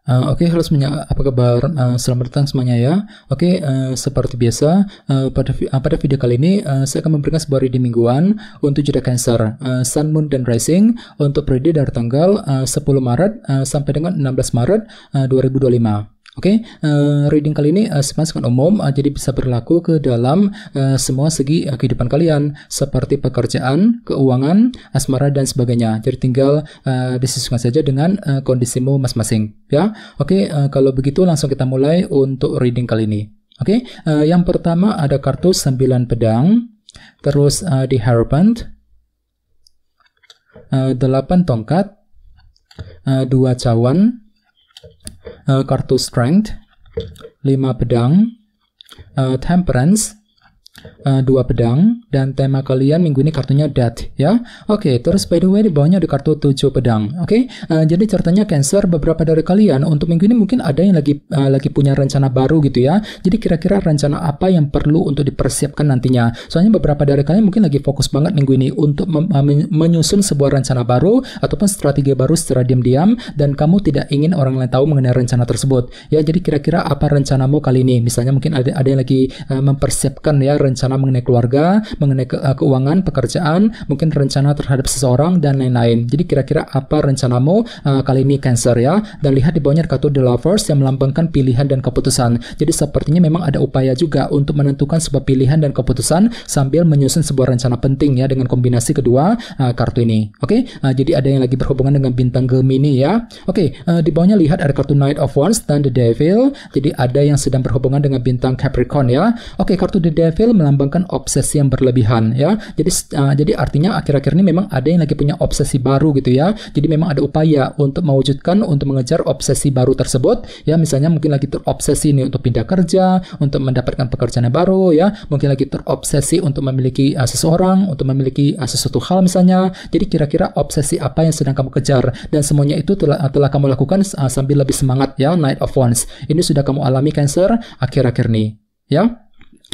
Oke, halo semuanya, apa kabar? Selamat datang semuanya ya. Oke, seperti biasa, pada video kali ini saya akan memberikan sebuah reading mingguan untuk zodiak Cancer, Sun, Moon, dan Rising untuk periode dari tanggal 10 Maret sampai dengan 16 Maret 2025. Oke, reading kali ini sangat umum, jadi bisa berlaku ke dalam semua segi kehidupan kalian, seperti pekerjaan, keuangan, asmara, dan sebagainya. Jadi tinggal disesuaikan saja dengan kondisimu masing-masing. Ya, oke, kalau begitu langsung kita mulai untuk reading kali ini. Oke, yang pertama ada kartu 9 pedang, terus di Hierophant, 8 tongkat, 2 cawan, kartu Strength, 5 pedang, Temperance, 2 pedang, dan tema kalian minggu ini kartunya Death ya. Oke, terus by the way di bawahnya ada kartu 7 pedang. Oke, jadi ceritanya Cancer, beberapa dari kalian untuk minggu ini mungkin ada yang lagi punya rencana baru gitu ya. Jadi kira-kira rencana apa yang perlu untuk dipersiapkan nantinya. Soalnya beberapa dari kalian mungkin lagi fokus banget minggu ini untuk menyusun sebuah rencana baru ataupun strategi baru secara diam-diam, dan kamu tidak ingin orang lain tahu mengenai rencana tersebut. Ya, jadi kira-kira apa rencanamu kali ini? Misalnya mungkin ada yang lagi mempersiapkan ya rencana mengenai keluarga, mengenai keuangan, pekerjaan, mungkin rencana terhadap seseorang, dan lain-lain. Jadi kira-kira apa rencanamu kali ini Cancer ya. Dan lihat di bawahnya kartu The Lovers yang melambangkan pilihan dan keputusan. Jadi sepertinya memang ada upaya juga untuk menentukan sebuah pilihan dan keputusan sambil menyusun sebuah rencana penting ya dengan kombinasi kedua kartu ini. Oke, jadi ada yang lagi berhubungan dengan bintang Gemini ya. Oke, di bawahnya lihat ada kartu Knight of Wands dan The Devil. Jadi ada yang sedang berhubungan dengan bintang Capricorn ya. Oke, kartu The Devil melambangkan obsesi yang berlebihan ya. Jadi artinya akhir-akhir ini memang ada yang lagi punya obsesi baru gitu ya. Jadi memang ada upaya untuk mewujudkan, untuk mengejar obsesi baru tersebut ya. Misalnya mungkin lagi terobsesi nih untuk pindah kerja, untuk mendapatkan pekerjaan yang baru ya. Mungkin lagi terobsesi untuk memiliki seseorang, untuk memiliki sesuatu hal misalnya. Jadi kira-kira obsesi apa yang sedang kamu kejar, dan semuanya itu telah kamu lakukan sambil lebih semangat ya. Knight of Wands ini sudah kamu alami Cancer akhir-akhir ini ya.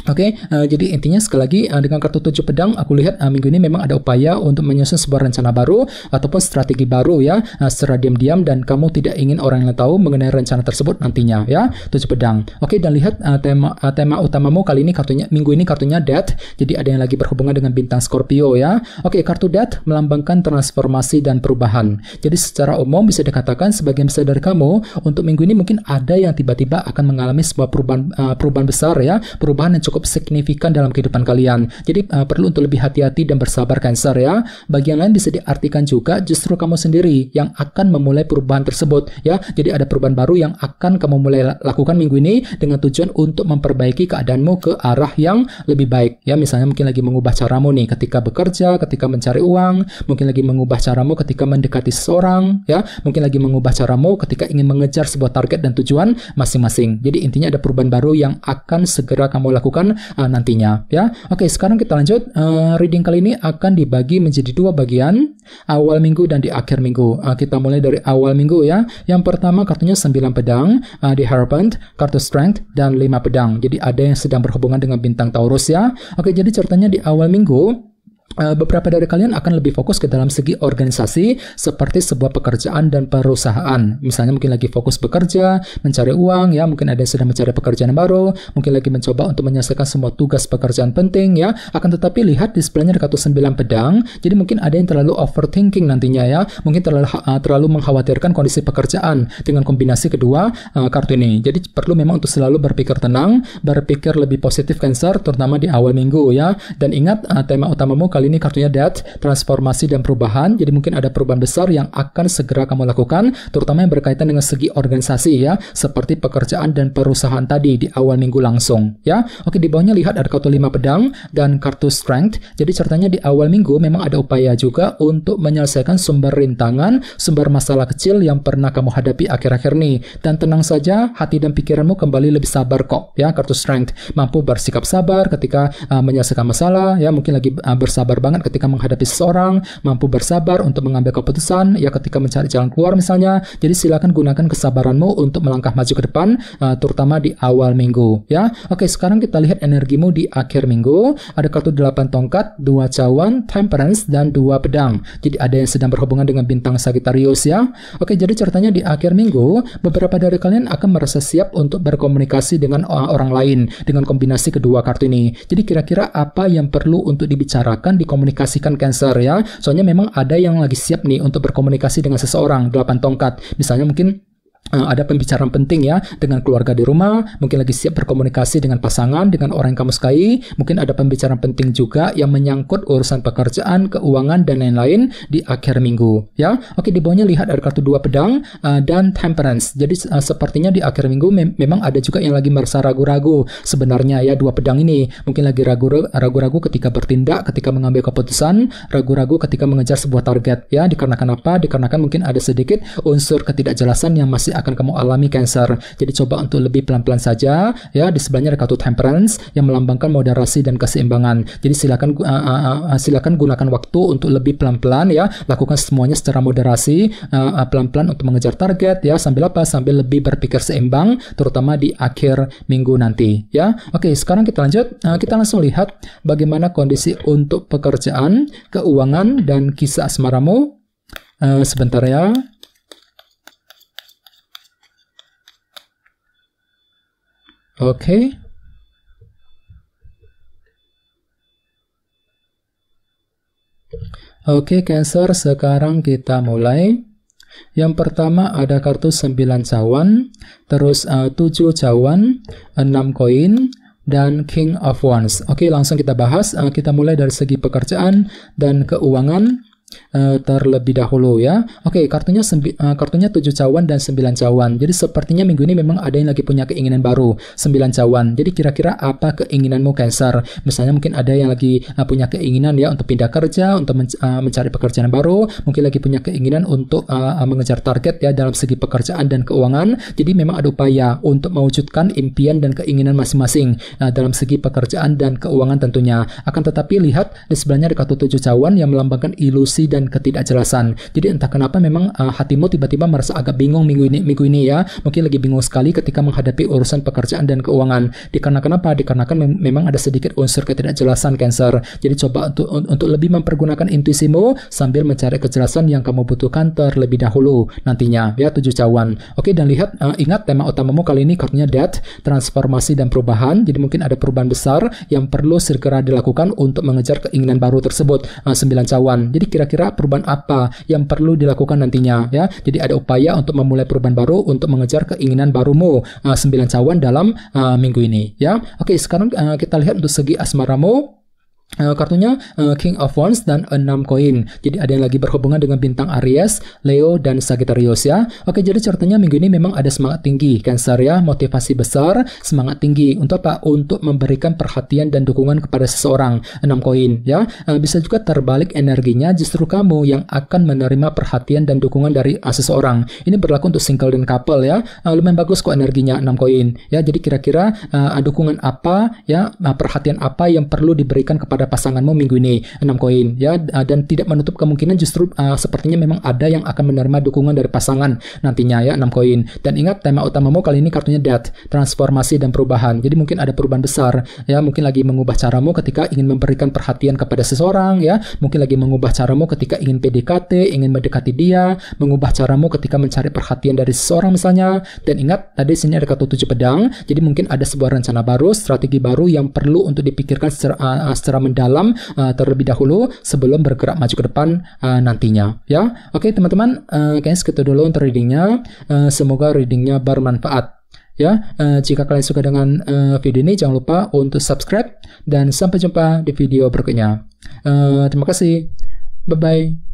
Oke, jadi intinya sekali lagi dengan kartu 7 pedang aku lihat minggu ini memang ada upaya untuk menyusun sebuah rencana baru ataupun strategi baru ya, secara diam-diam, dan kamu tidak ingin orang lain tahu mengenai rencana tersebut nantinya ya. 7 pedang. Oke, dan lihat tema utamamu kali ini minggu ini kartunya Death. Jadi ada yang lagi berhubungan dengan bintang Scorpio ya. Oke, kartu Death melambangkan transformasi dan perubahan. Jadi secara umum bisa dikatakan sebagian besar dari kamu untuk minggu ini mungkin ada yang tiba-tiba akan mengalami sebuah perubahan besar ya, perubahan yang cukup signifikan dalam kehidupan kalian. Jadi perlu untuk lebih hati-hati dan bersabar Cancer ya. Bagian lain bisa diartikan juga justru kamu sendiri yang akan memulai perubahan tersebut ya. Jadi ada perubahan baru yang akan kamu mulai lakukan minggu ini dengan tujuan untuk memperbaiki keadaanmu ke arah yang lebih baik ya. Misalnya mungkin lagi mengubah caramu nih ketika bekerja, ketika mencari uang, mungkin lagi mengubah caramu ketika mendekati seseorang ya, mungkin lagi mengubah caramu ketika ingin mengejar sebuah target dan tujuan masing-masing. Jadi intinya ada perubahan baru yang akan segera kamu lakukan nantinya ya. Oke, sekarang kita lanjut. Reading kali ini akan dibagi menjadi 2 bagian, awal minggu dan di akhir minggu. Kita mulai dari awal minggu ya. Yang pertama kartunya 9 pedang, di Hierophant, kartu Strength, dan 5 pedang. Jadi ada yang sedang berhubungan dengan bintang Taurus ya. Oke, jadi ceritanya di awal minggu beberapa dari kalian akan lebih fokus ke dalam segi organisasi seperti sebuah pekerjaan dan perusahaan. Misalnya mungkin lagi fokus bekerja, mencari uang ya, mungkin ada yang sedang mencari pekerjaan baru, mungkin lagi mencoba untuk menyelesaikan semua tugas pekerjaan penting ya. Akan tetapi lihat displaynya ada kartu 9 pedang. Jadi mungkin ada yang terlalu overthinking nantinya ya. Mungkin terlalu mengkhawatirkan kondisi pekerjaan dengan kombinasi kedua kartu ini. Jadi perlu memang untuk selalu berpikir tenang, berpikir lebih positif Cancer, terutama di awal minggu ya. Dan ingat tema utamamu kali ini kartunya Death, transformasi dan perubahan. Jadi mungkin ada perubahan besar yang akan segera kamu lakukan, terutama yang berkaitan dengan segi organisasi ya, seperti pekerjaan dan perusahaan tadi di awal minggu langsung ya. Oke, di bawahnya lihat ada kartu 5 pedang dan kartu Strength. Jadi ceritanya di awal minggu memang ada upaya juga untuk menyelesaikan sumber rintangan, sumber masalah kecil yang pernah kamu hadapi akhir-akhir ini. Dan tenang saja, hati dan pikiranmu kembali lebih sabar kok ya. Kartu Strength mampu bersikap sabar ketika menyelesaikan masalah ya, mungkin lagi bersabar sabar banget ketika menghadapi seseorang, mampu bersabar untuk mengambil keputusan, ya ketika mencari jalan keluar misalnya. Jadi silakan gunakan kesabaranmu untuk melangkah maju ke depan, terutama di awal minggu, ya. Oke, sekarang kita lihat energimu di akhir minggu. Ada kartu 8 tongkat, 2 cawan, temperance, dan 2 pedang. Jadi ada yang sedang berhubungan dengan bintang Sagittarius, ya. Oke, jadi ceritanya di akhir minggu, beberapa dari kalian akan merasa siap untuk berkomunikasi dengan orang lain dengan kombinasi kedua kartu ini. Jadi kira-kira apa yang perlu untuk dibicarakan, dikomunikasikan Cancer, ya. Soalnya memang ada yang lagi siap nih untuk berkomunikasi dengan seseorang, 8 tongkat. Misalnya mungkin ada pembicaraan penting ya dengan keluarga di rumah, mungkin lagi siap berkomunikasi dengan pasangan, dengan orang yang kamu sukai, mungkin ada pembicaraan penting juga yang menyangkut urusan pekerjaan, keuangan, dan lain-lain di akhir minggu, ya. Oke, di bawahnya lihat ada kartu 2 pedang dan temperance. Jadi sepertinya di akhir minggu memang ada juga yang lagi merasa ragu-ragu sebenarnya, ya. 2 pedang ini mungkin lagi ragu-ragu ketika bertindak, ketika mengambil keputusan, ragu-ragu ketika mengejar sebuah target, ya. Dikarenakan apa? Dikarenakan mungkin ada sedikit unsur ketidakjelasan yang masih akan kamu alami Cancer. Jadi coba untuk lebih pelan-pelan saja, ya. Di sebelahnya ada kartu temperance yang melambangkan moderasi dan keseimbangan. Jadi silakan gunakan waktu untuk lebih pelan-pelan, ya. Lakukan semuanya secara moderasi, pelan-pelan untuk mengejar target, ya. Sambil apa? Sambil lebih berpikir seimbang, terutama di akhir minggu nanti, ya. Oke, sekarang kita lanjut. Kita langsung lihat bagaimana kondisi untuk pekerjaan, keuangan, dan kisah asmaramu. Sebentar ya. Oke. Oke, Cancer, sekarang kita mulai. Yang pertama ada kartu 9 cawan, terus 7 cawan, 6 koin, dan King of Wands. Oke, langsung kita bahas. Kita mulai dari segi pekerjaan dan keuangan terlebih dahulu, ya. Oke, kartunya 7 cawan dan 9 cawan. Jadi sepertinya minggu ini memang ada yang lagi punya keinginan baru, 9 cawan. Jadi kira-kira apa keinginanmu Cancer? Misalnya mungkin ada yang lagi punya keinginan ya untuk pindah kerja, untuk mencari pekerjaan baru, mungkin lagi punya keinginan untuk mengejar target ya dalam segi pekerjaan dan keuangan. Jadi memang ada upaya untuk mewujudkan impian dan keinginan masing-masing dalam segi pekerjaan dan keuangan tentunya. Akan tetapi lihat di sebelahnya ada kartu 7 cawan yang melambangkan ilusi dan ketidakjelasan. Jadi entah kenapa memang hatimu tiba-tiba merasa agak bingung minggu ini ya. Mungkin lagi bingung sekali ketika menghadapi urusan pekerjaan dan keuangan. Dikarenakan apa? Dikarenakan memang ada sedikit unsur ketidakjelasan Cancer. Jadi coba untuk lebih mempergunakan intuisimu sambil mencari kejelasan yang kamu butuhkan terlebih dahulu nantinya ya. 7 cawan. Oke, dan lihat ingat tema utamamu kali ini kartunya Death, transformasi dan perubahan. Jadi mungkin ada perubahan besar yang perlu segera dilakukan untuk mengejar keinginan baru tersebut. 9 cawan. Jadi kira-kira perubahan apa yang perlu dilakukan nantinya ya. Jadi ada upaya untuk memulai perubahan baru untuk mengejar keinginan barumu 9 cawan dalam minggu ini ya. Oke, sekarang kita lihat untuk segi asmaramu. Kartunya King of Wands dan 6 koin. Jadi ada yang lagi berhubungan dengan bintang Aries, Leo, dan Sagittarius ya. Oke, jadi ceritanya minggu ini memang ada semangat tinggi Cancer ya, motivasi besar, semangat tinggi untuk apa? Untuk memberikan perhatian dan dukungan kepada seseorang. 6 koin ya. Bisa juga terbalik energinya, justru kamu yang akan menerima perhatian dan dukungan dari seseorang. Ini berlaku untuk single dan couple ya. Lumayan bagus kok energinya 6 koin ya. Jadi kira-kira dukungan apa ya, perhatian apa yang perlu diberikan kepada pasanganmu minggu ini. 6 koin ya, dan tidak menutup kemungkinan justru sepertinya memang ada yang akan menerima dukungan dari pasangan nantinya ya. 6 koin. Dan ingat tema utamamu kali ini kartunya Death, transformasi dan perubahan. Jadi mungkin ada perubahan besar ya, mungkin lagi mengubah caramu ketika ingin memberikan perhatian kepada seseorang ya, mungkin lagi mengubah caramu ketika ingin PDKT, ingin mendekati dia, mengubah caramu ketika mencari perhatian dari seseorang misalnya. Dan ingat tadi sini ada kartu 7 pedang. Jadi mungkin ada sebuah rencana baru, strategi baru yang perlu untuk dipikirkan secara mendalam terlebih dahulu sebelum bergerak maju ke depan nantinya ya. Oke teman-teman, kayaknya segitu dulu untuk readingnya. Semoga readingnya bermanfaat ya. Jika kalian suka dengan video ini, jangan lupa untuk subscribe dan sampai jumpa di video berikutnya. Terima kasih, bye bye.